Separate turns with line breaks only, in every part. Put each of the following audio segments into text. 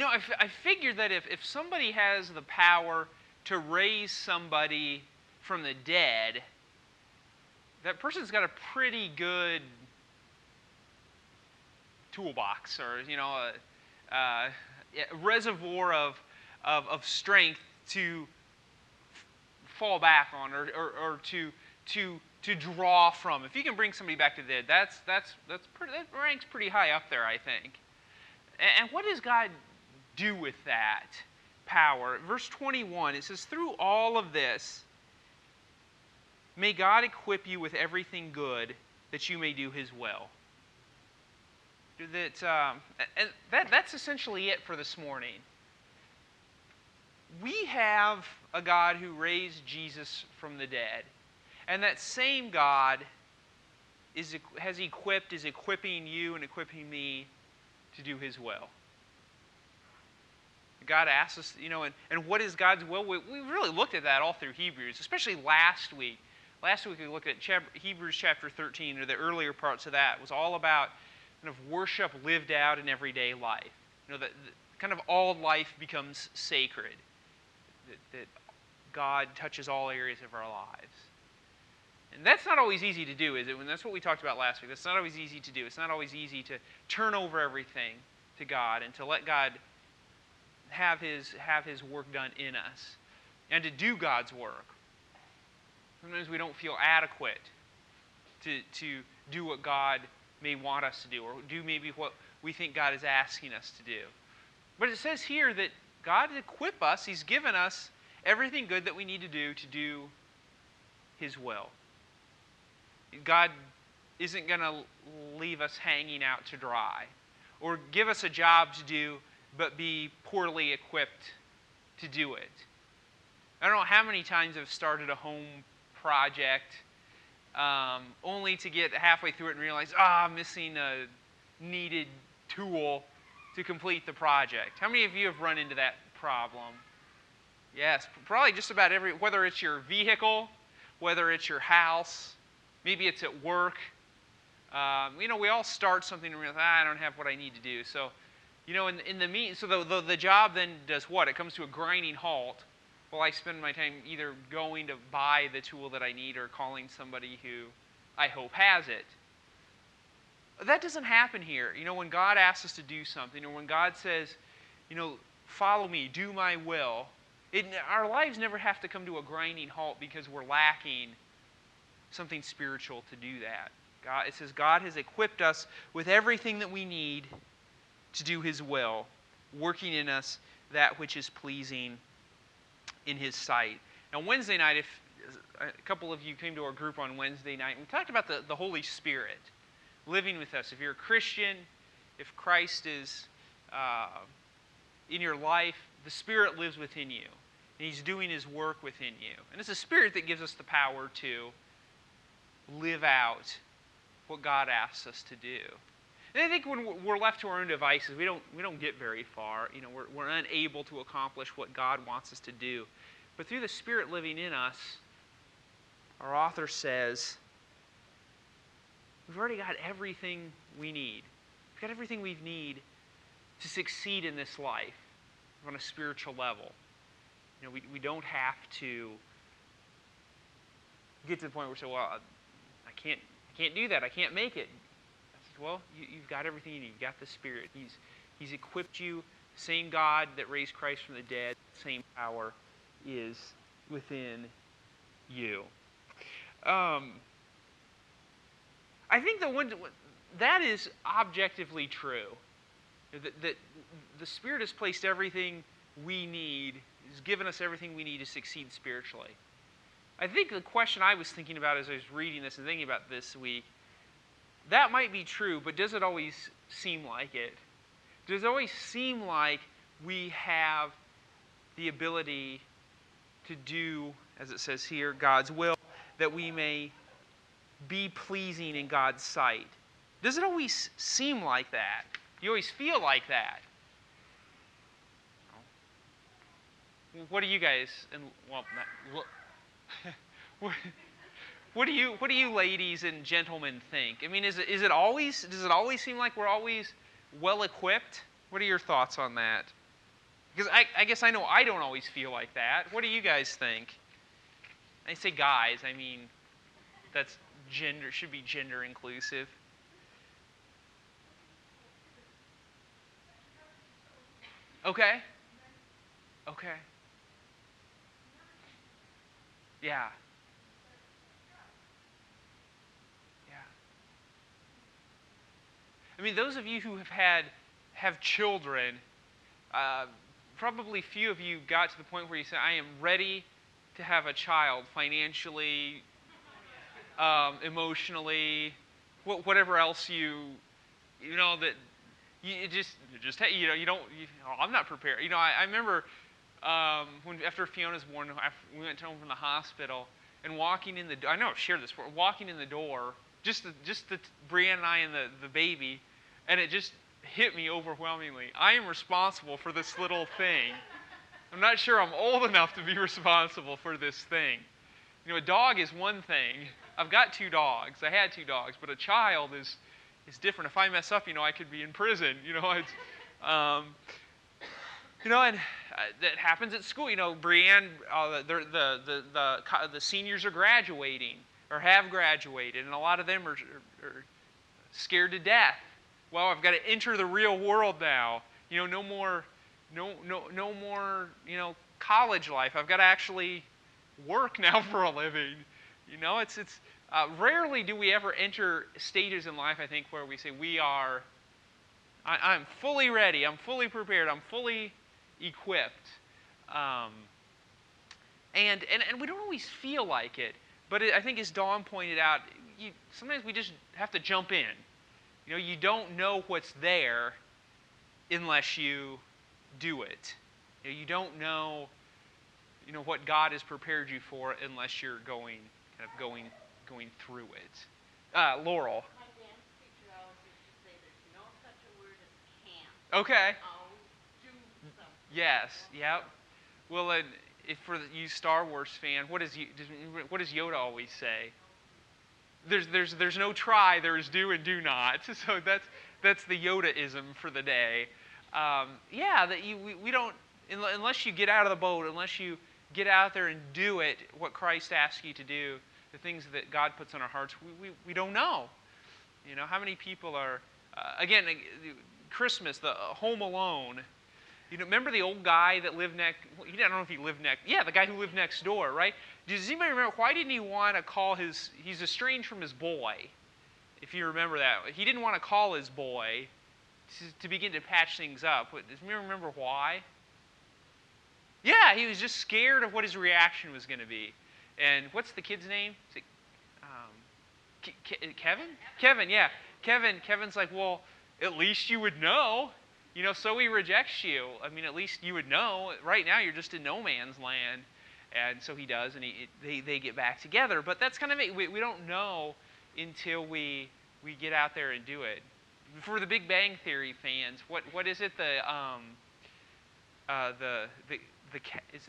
I figured that if somebody has the power to raise somebody from the dead, that person's got a pretty good toolbox, or a reservoir of strength to fall back on, or to draw from. If you can bring somebody back to the dead, that ranks pretty high up there, I think. And what does God do with that power? Verse 21, it says, "Through all of this, may God equip you with everything good, that you may do His will." That's essentially it for this morning. We have a God who raised Jesus from the dead. And that same God is equipping you and equipping me to do His will. God asks us, and what is God's will? We really looked at that all through Hebrews, especially last week. Last week we looked at Hebrews chapter 13, or the earlier parts of that. It was all about kind of worship lived out in everyday life. That kind of all life becomes sacred. That God touches all areas of our lives. And that's not always easy to do, is it? And that's what we talked about last week. That's not always easy to do. It's not always easy to turn over everything to God and to let God have His work done in us and to do God's work. Sometimes we don't feel adequate to do what God may want us to do, or do maybe what we think God is asking us to do. But it says here that God equipped us. He's given us everything good that we need to do His will. God isn't going to leave us hanging out to dry, or give us a job to do but be poorly equipped to do it. I don't know how many times I've started a home project only to get halfway through it and realize, I'm missing a needed tool to complete the project. How many of you have run into that problem? Yes, probably just about whether it's your vehicle, whether it's your house, maybe it's at work. We all start something and realize, I don't have what I need to do. So, so the job then does what? It comes to a grinding halt. Well, I spend my time either going to buy the tool that I need or calling somebody who I hope has it. That doesn't happen here. When God asks us to do something, or when God says, follow me, do my will, our lives never have to come to a grinding halt because we're lacking something spiritual to do that. It says God has equipped us with everything that we need to do His will, working in us that which is pleasing in His sight. Now, Wednesday night, if a couple of you came to our group on Wednesday night, we talked about the Holy Spirit living with us. If you're a Christian, if Christ is in your life, the Spirit lives within you, and He's doing His work within you. And it's the Spirit that gives us the power to live out what God asks us to do. And I think when we're left to our own devices, we don't get very far. We're unable to accomplish what God wants us to do. But through the Spirit living in us, our author says, we've already got everything we need. We've got everything we need to succeed in this life on a spiritual level. We don't have to get to the point where we say, well, I can't do that. I can't make it. Well, you've got everything you need. You've got the Spirit. He's equipped you. The same God that raised Christ from the dead, the same power is within you. I think that is objectively true. That the Spirit has placed everything we need, has given us everything we need to succeed spiritually. I think the question I was thinking about as I was reading this and thinking about this week, that might be true, but does it always seem like it? Does it always seem like we have the ability to do, as it says here, God's will, that we may be pleasing in God's sight? Does it always seem like that? Do you always feel like that? What do you guys, what do you ladies and gentlemen think? I mean, does it always seem like we're always well equipped? What are your thoughts on that? Because I guess I know I don't always feel like that. What do you guys think? I say guys, I mean, that's gender, should be gender inclusive. Okay. Okay. Yeah. Yeah. I mean, those of you who have children, uh, probably few of you got to the point where you say, I am ready to have a child financially, emotionally, whatever else you know that you just you know you don't oh, I'm not prepared. You know, I remember when after Fiona's born, we went home from the hospital and walking in the I know I've shared this, but walking in the door, just the Brianne and I and the baby, and it just hit me overwhelmingly. I am responsible for this little thing. I'm not sure I'm old enough to be responsible for this thing. You know, a dog is one thing. I've got 2 dogs. I had 2 dogs, but a child is different. If I mess up, you know, I could be in prison. You know, it's, you know, and that happens at school. You know, Brianne, the seniors are graduating or have graduated, and a lot of them are scared to death. Well, I've got to enter the real world now. You know, no more, you know, college life. I've got to actually work now for a living. You know, it's rarely do we ever enter stages in life, I think, where we say I'm fully ready, I'm fully prepared, I'm fully equipped. And we don't always feel like it, but I think as Dawn pointed out, sometimes we just have to jump in. You know, you don't know what's there unless you do it. You know, you don't know, you know, what God has prepared you for unless you're going through it. Laurel.
My dance teacher always used to say there's no such a word as can't.
Okay.
Always do something.
Yes. Yep. Well, if for you Star Wars fan, what does Yoda always say? There's no try. There is do and do not. So that's the Yoda-ism for the day. Yeah, that we don't unless you get out of the boat, unless you get out there and do it, what Christ asks you to do, the things that God puts on our hearts, we don't know. You know, how many people are, again, Christmas, the Home Alone. You know, remember the old guy that lived next, I don't know if he lived next, yeah, the guy who lived next door, right? Does anybody remember, why didn't he want to call he's estranged from his boy, if you remember that. He didn't want to call his boy to begin to patch things up. Does anybody remember why? Yeah, he was just scared of what his reaction was going to be. And what's the kid's name? Is it Kevin? Kevin, yeah. Kevin's like, well, at least you would know. You know, so he rejects you. I mean, at least you would know. Right now, you're just in no man's land. And so he does, and they get back together. But that's kind of it. We don't know until we get out there and do it. For the Big Bang Theory fans, what is it? Is it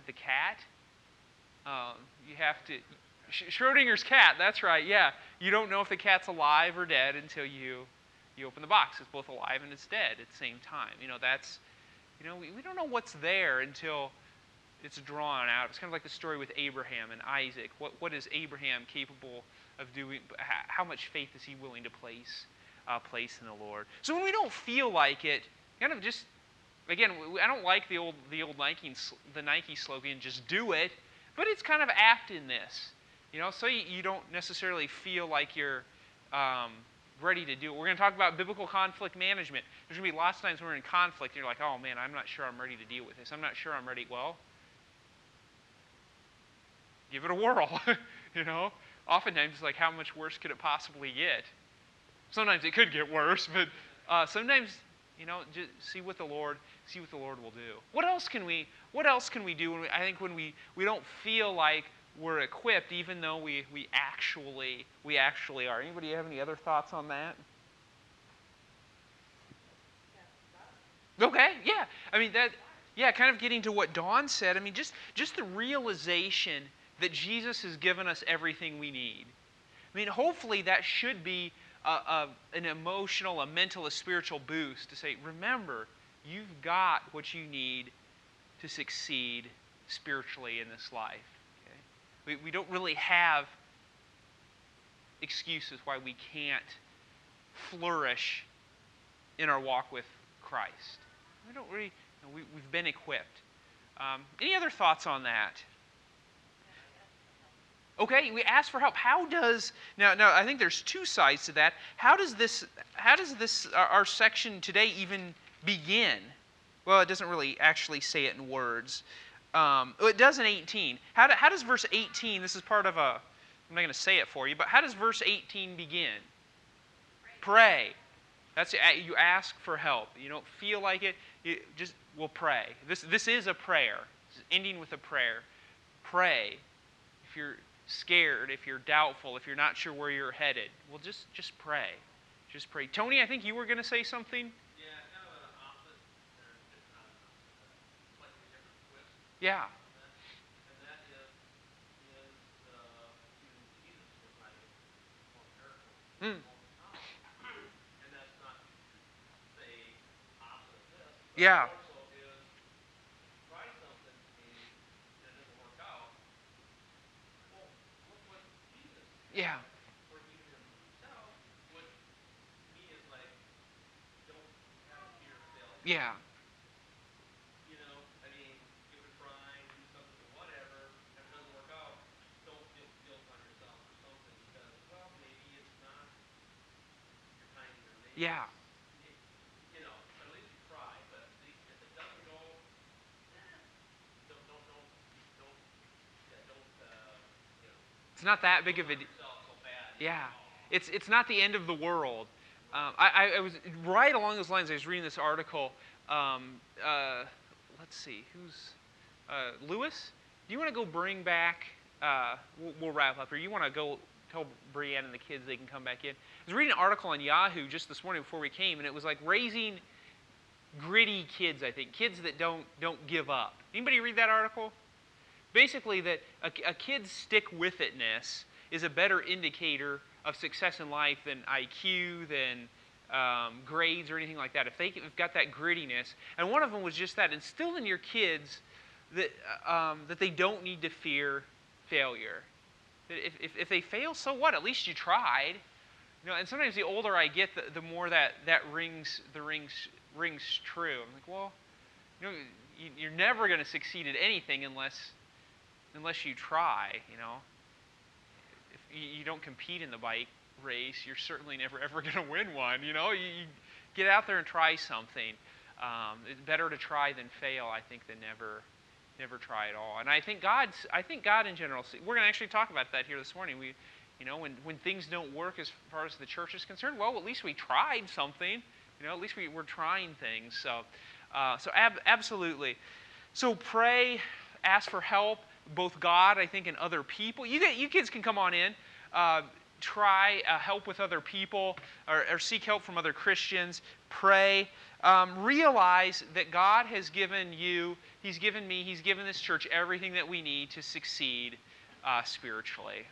the cat? You have to Schrodinger's cat. That's right. Yeah, you don't know if the cat's alive or dead until you open the box. It's both alive and it's dead at the same time. You know, that's, you know, we don't know what's there until it's drawn out. It's kind of like the story with Abraham and Isaac. What is Abraham capable of doing? How much faith is he willing to place in the Lord? So when we don't feel like it, kind of just, again, I don't like the old Nike slogan, just do it, but it's kind of apt in this. You know, so you don't necessarily feel like you're ready to do it. We're going to talk about biblical conflict management. There's going to be lots of times when we're in conflict and you're like, oh man, I'm not sure I'm ready to deal with this. I'm not sure I'm ready. Well, give it a whirl. You know, oftentimes it's like, how much worse could it possibly get? Sometimes it could get worse, but sometimes, you know, just see what the Lord will do. What else can we do when we don't feel like we're equipped, even though we actually are? Anybody have any other thoughts on that? Okay, yeah. I mean kind of getting to what Dawn said. I mean, just the realization that Jesus has given us everything we need. I mean, hopefully that should be an emotional, a mental, a spiritual boost to say, remember, you've got what you need to succeed spiritually in this life. Okay? We don't really have excuses why we can't flourish in our walk with Christ. We don't really, we've been equipped. Any other thoughts on that? Okay, we ask for help. How does now? I think there's two sides to that. How does this? Our section today even begin? Well, it doesn't really actually say it in words. It does in 18. How does verse 18? This is part of a. I'm not going to say it for you, but how does verse 18 begin? Pray. That's you ask for help. You don't feel like it. You just will pray. This is a prayer. It's ending with a prayer. Pray. If you're scared, if you're doubtful, if you're not sure where you're headed, well, just pray. Just pray. Tony, I think you were going to say something.
Yeah, kind of an opposite, or not an opposite, slightly different twist.
Yeah.
And that is even Jesus was writing more miracles all the time. And that's not to say opposite of this, but
Yeah.
also is try something and it doesn't work out. Well, look what Jesus did.
Yeah.
Or even himself, which to me is like, don't have a fear of failure.
Yeah.
You know, I mean, give it a try, do something, whatever. If it doesn't work out, don't feel guilt on yourself or something because, well, maybe it's not your timing or maybe
Yeah.
you know, at least you try. But if it doesn't go, don't, yeah, don't, you know,
It's not that big of a.
yourself so bad.
Yeah. It's not the end of the world. I was right along those lines. I was reading this article. Let's see, who's Lewis? Do you want to go bring back? We'll wrap up here. You want to go tell Brianne and the kids they can come back in? I was reading an article on Yahoo just this morning before we came, and it was like raising gritty kids. I think kids that don't give up. Anybody read that article? Basically, that a kid's stick-with-itness is a better indicator of success in life than IQ, than grades or anything like that. If they've got that grittiness, and one of them was just that, instill in your kids that they don't need to fear failure. That if they fail, so what? At least you tried. You know, and sometimes the older I get, the more that rings true. I'm like, well, you know, you're never going to succeed at anything unless you try. You know, if you don't compete in the bike race, you're certainly never ever going to win one. You know, you get out there and try something. It's better to try than fail, I think, than never try at all. And I think God in general. We're going to actually talk about that here this morning. You know, when things don't work as far as the church is concerned, well, at least we tried something. You know, at least we're trying things. So absolutely. So pray, ask for help, both God, I think, and other people. You kids can come on in. Try help with other people or seek help from other Christians. Pray. Realize that God has given you, He's given me, He's given this church everything that we need to succeed spiritually.